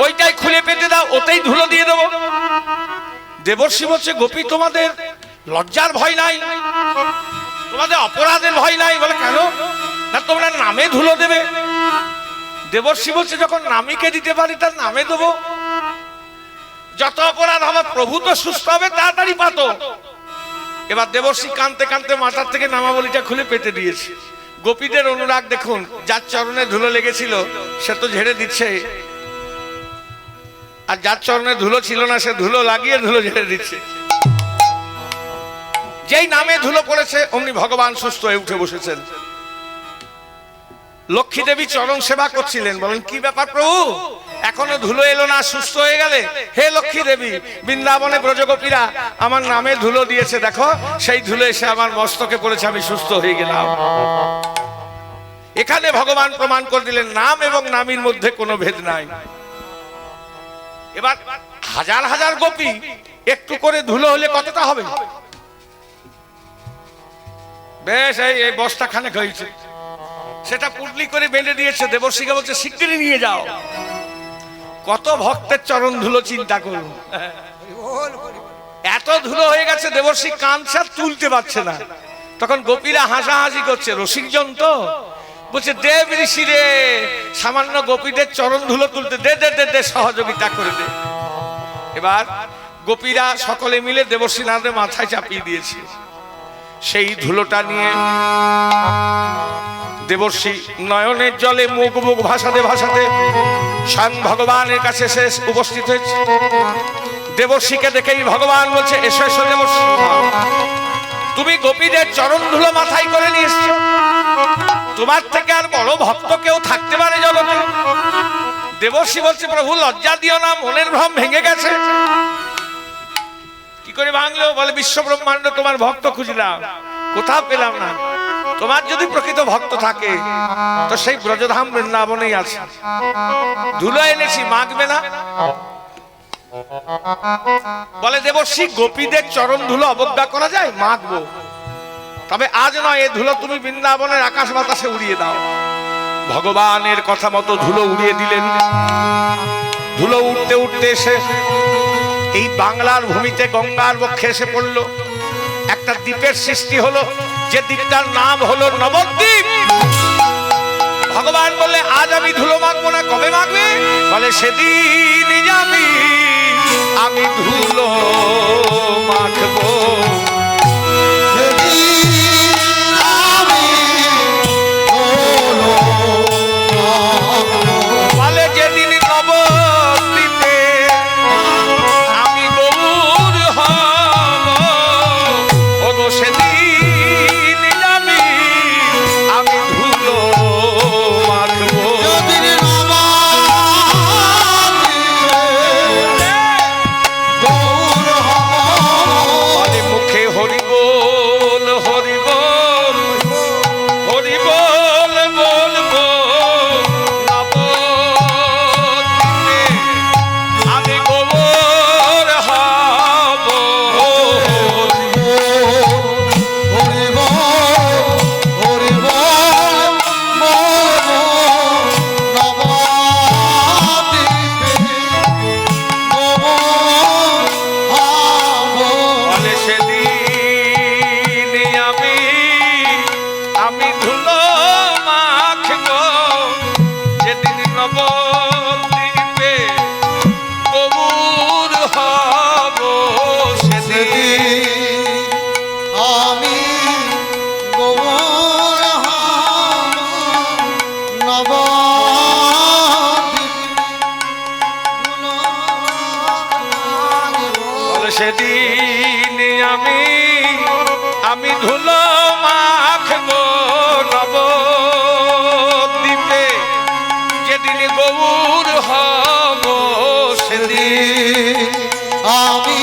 ওইটাই খুলে পেতে দাও, ওতেই ধুলো দিয়ে দেবো। দেবর্ষি বলছে গোপী তোমাদের লজ্জার ভয় নাই? তোমাদের অপরাধের ভয় নাই? বলে কেন? না তোমরা নামে ধুলো দেবে। দেবর্ষি বলছে যখন নামীকে দিতে পারি তার নামে দেবো। যত অপরাধ হবে প্রভু তো সুস্থ হবে, তাড়াতাড়ি পাতো। এবার দেবর্ষি কানতে কানতে মাথার থেকে নামাবলিটা খুলে পেতে দিয়েছে। গোপীদের অনুরাগ দেখুন, যার চরণে ধুলো লেগেছিল সে তো ঝেড়ে দিচ্ছে, আর যার চরণে ধুলো ছিল না সে ধুলো লাগিয়ে ধুলো ঝেড়ে দিচ্ছে। যেই নামে ধুলো পড়েছে অমনি ভগবান সুস্থ হয়ে উঠে বসেছেন। লক্ষ্মী দেবী চরণ সেবা করছিলেন, বলেন কি ব্যাপার প্রভু, এখনো ধুলো এলো না, সুস্থ হয়ে গেলে? হে লক্ষ্মী দেবী, বৃন্দাবনে ব্রজগোপীরা আমার নামে ধুলো দিয়েছে, দেখো সেই ধুলো এসে আমার মস্তকে পড়েছে, আমি সুস্থ হয়ে গেলাম। এখানে ভগবান প্রমাণ করে দিলেন নাম এবং নামীর মধ্যে কোনো ভেদ নাই। এবার হাজার হাজার গোপী একটু করে ধুলো হলে কতটা হবে? বেশ এই বস্তা খানেক হয়েছে, সেটা পুটলি করে বেঁধে দিয়েছে। দেবর্ষিকে বলছে শিগগিরই নিয়ে যাও। কত ভক্তের চরণ ধুলো চিন্তা করুন। এত ধুলো হয়ে গেছে দেবর্ষি কাঁদছে, তুলতে পারছে না। তখন গোপীরা হাসাহাসি করছে, রসিকজন তো, বলছে দেব ঋষি রে, সামান্য গোপীদের চরণ ধুলো তুলতে দে দে দে দে, সহযোগিতা করে দে। এবার গোপীরা সকলে মিলে দেবর্ষি নাথের মাথায় চাপিয়ে দিয়েছে। সেই ধুলোটা নিয়ে দেবর্ষি নয়নের জলে মুখ মুখ ভাসাতে ভাসাতে স্বয়ং ভগবানের কাছে শেষ উপস্থিত হয়েছে। দেবর্ষিকে দেখেই ভগবান বলছে এসো এসো দেবর্ষি, তুমি গোপীদের চরণ ধুলো মাথায় করে নিয়ে এসছো, তোমার থেকে আর বড় ভক্ত কেউ থাকতে পারে জগতে? দেবর্ষি বলছে প্রভু লজ্জা দিও না, মনের ভ্রম ভেঙে গেছে। কি করে ভাঙলো? বলে বিশ্ব ব্রহ্মাণ্ড তোমার ভক্ত খুঁজলাম, কোথাও পেলাম না। তোমার যদি প্রকৃত ভক্ত থাকে তো সেই ব্রজধাম বৃন্দাবনেই আছে। ধুলো এনেছি, মাখবে না? বলে দেবর্ষি গোপীদের চরণ ধুলো অবজ্ঞা করা যায়? মাখবো, তবে আজ নয়, এ ধুলো তুমি বৃন্দাবনের আকাশ বাতাসে উড়িয়ে দাও। ভগবানের কথা মতো ধুলো উড়িয়ে দিলেন। ধুলো উঠতে উঠতে এসে এই বাংলার ভূমিতে গঙ্গার বক্ষে এসে পড়ল। একটা দ্বীপের সৃষ্টি হলো, যে দ্বীপটার নাম হলো নবদ্বীপ। ভগবান বললে আজ আমি ধুলো মাখবো না, কবে মাখবে? বলে সেদিন যাবি আমি ধুলো মাখবো। বলে যেদিন নবদ্বীপে আমি গৌর হব, ওগো সেদিন যাবি আমি ধুলো মাখবো। বলে মুখে হরি বল হরি বল হরি বল বলবো, নবদ্বীপে আমি গৌর হব। বলে সেদিন আমি ধুলো মাখবো, যেদিন নবদ্বীপে গৌর হব। সেদিন
আমি গৌর হব
বলে সেদিন আমি ধুলো মাখবো নবদ্বীপে, যেদিন গৌর হব। সেদিন
আমি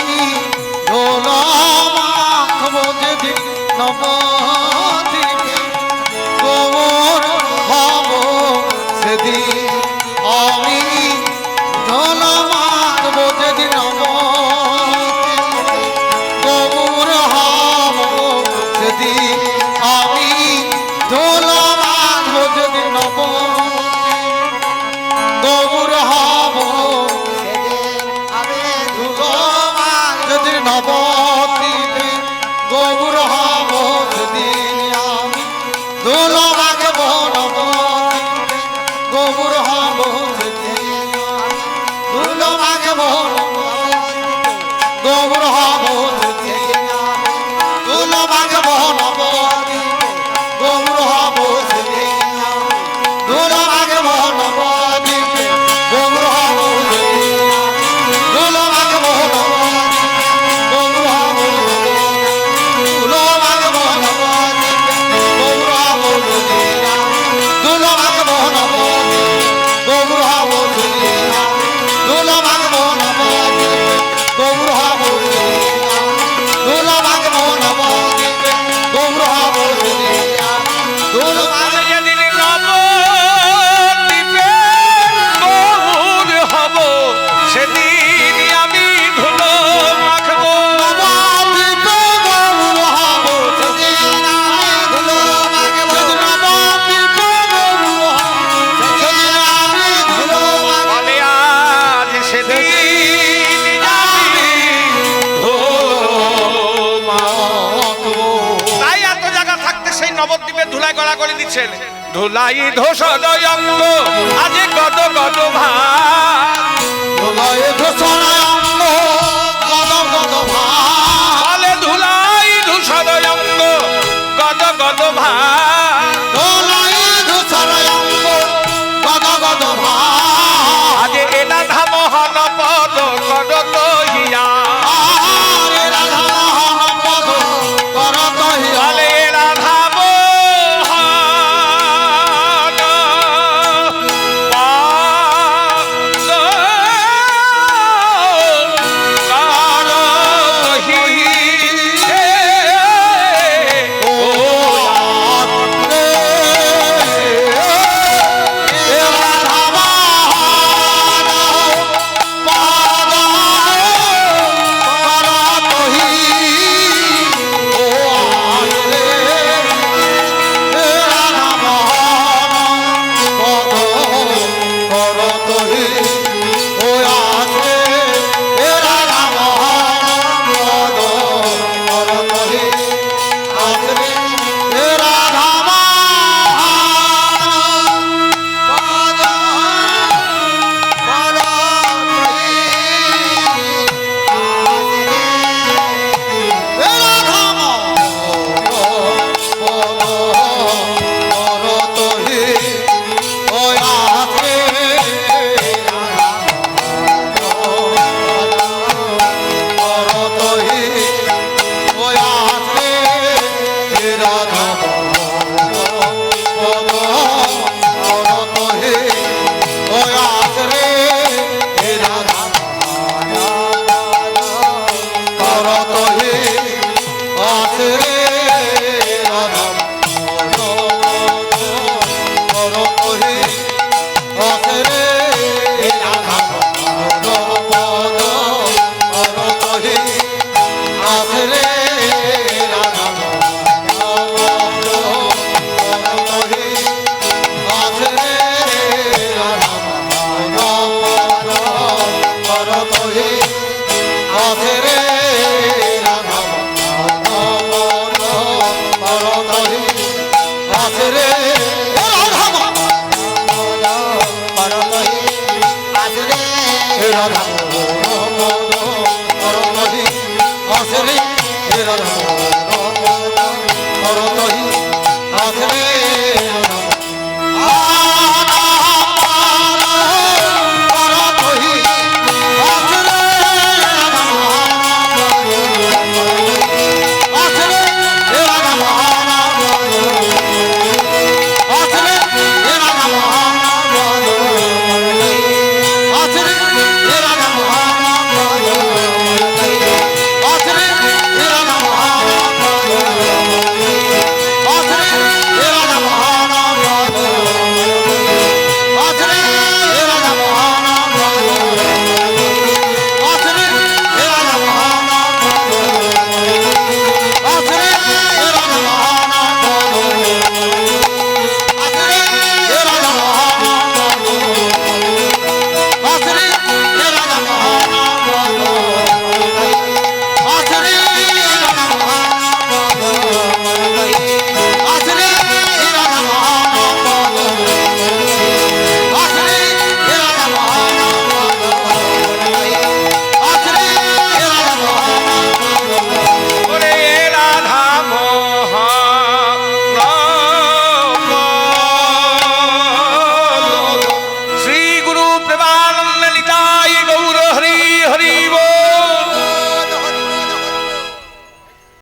ধুলো মাখবো, যেদিন নবদ্বীপে গৌর হব। সেদিন আমি ধুলো মাখবো, যেদিন নবদ্বীপে গৌর হব। সেদিন আমি ধুলো মাখবো, যেদিন নবদ্বীপে গৌর হব। যেদিন নবদ্বীপে গৌর হব, সেদিন
বলছেন ধুলাই ধোসদয় অঙ্গ আজি কত কত ভার
দোলায় ধূসরায় অঙ্গ গদ গদ ভার
বলে ধুলাই ধূসদয় অঙ্গ কত কত ভার
দোলায় ধূসরায় অঙ্গ গদ গদ ভার
আজি এনা ধাম হন পদ কত কহিয়া
আরে রাধা মহাপদ করত হিয়া
বলে রাধা মোহন
রাধা